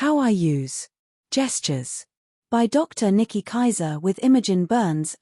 How I Use Gestures by Dr. Niki Kaiser with Imogen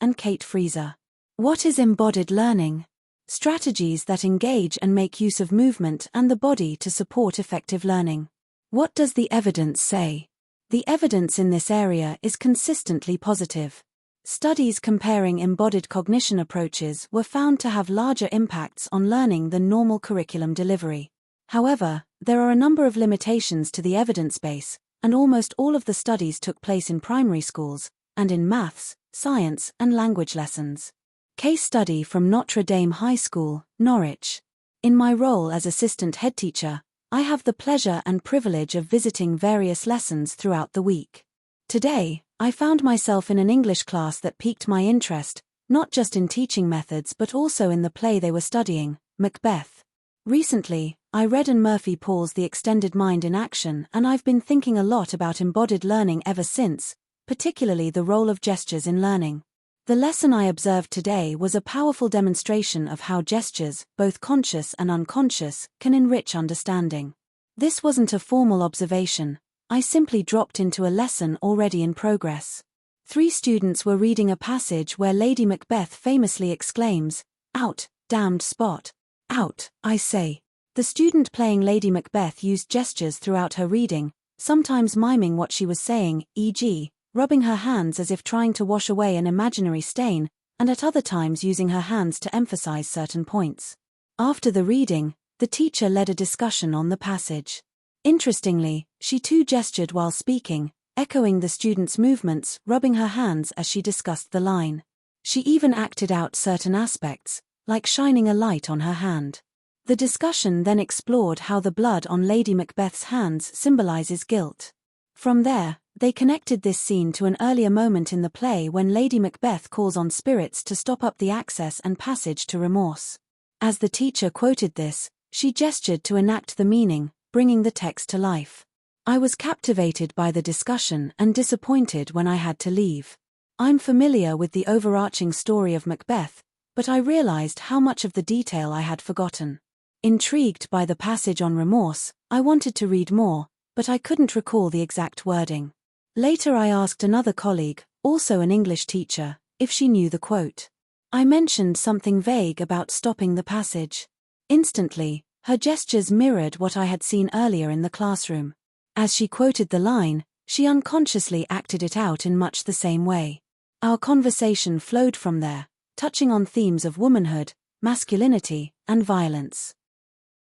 and Kate Freezer. What is embodied learning? Strategies that engage and make use of movement and the body to support effective learning. What does the evidence say? The evidence in this area is consistently positive. Studies comparing embodied cognition approaches were found to have larger impacts on learning than normal curriculum delivery. However, there are a number of limitations to the evidence base, and almost all of the studies took place in primary schools, and in maths, science, and language lessons. Case study from Notre High School, Norwich. In my role as assistant headteacher, I have the pleasure and privilege of visiting various lessons throughout the week. Today, I found myself in an English class that piqued my interest, not just in teaching methods but also in the play they were studying, Macbeth. Recently, I read Anne Murphy Paul's The Extended Mind in Action, and I've been thinking a lot about embodied learning ever since, particularly the role of gestures in learning. The lesson I observed today was a powerful demonstration of how gestures, both conscious and unconscious, can enrich understanding. This wasn't a formal observation, I simply dropped into a lesson already in progress. 3 students were reading a passage where Lady Macbeth famously exclaims, "Out, damned spot! Out, I say." The student playing Lady Macbeth used gestures throughout her reading, sometimes miming what she was saying, e.g., rubbing her hands as if trying to wash away an imaginary stain, and at other times using her hands to emphasize certain points. After the reading, the teacher led a discussion on the passage. Interestingly, she too gestured while speaking, echoing the student's movements, rubbing her hands as she discussed the line. She even acted out certain aspects, like shining a light on her hand. The discussion then explored how the blood on Lady Macbeth's hands symbolizes guilt. From there, they connected this scene to an earlier moment in the play when Lady Macbeth calls on spirits to stop up the access and passage to remorse. As the teacher quoted this, she gestured to enact the meaning, bringing the text to life. I was captivated by the discussion and disappointed when I had to leave. I'm familiar with the overarching story of Macbeth, but I realized how much of the detail I had forgotten. Intrigued by the passage on remorse, I wanted to read more, but I couldn't recall the exact wording. Later I asked another colleague, also an English teacher, if she knew the quote. I mentioned something vague about stopping the passage. Instantly, her gestures mirrored what I had seen earlier in the classroom. As she quoted the line, she unconsciously acted it out in much the same way. Our conversation flowed from there, touching on themes of womanhood, masculinity, and violence.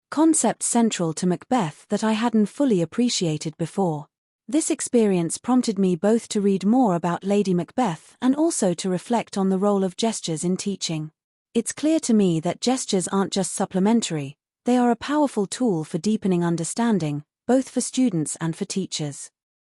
Concepts central to Macbeth that I hadn't fully appreciated before. This experience prompted me both to read more about Lady Macbeth and also to reflect on the role of gestures in teaching. It's clear to me that gestures aren't just supplementary, they are a powerful tool for deepening understanding, both for students and for teachers.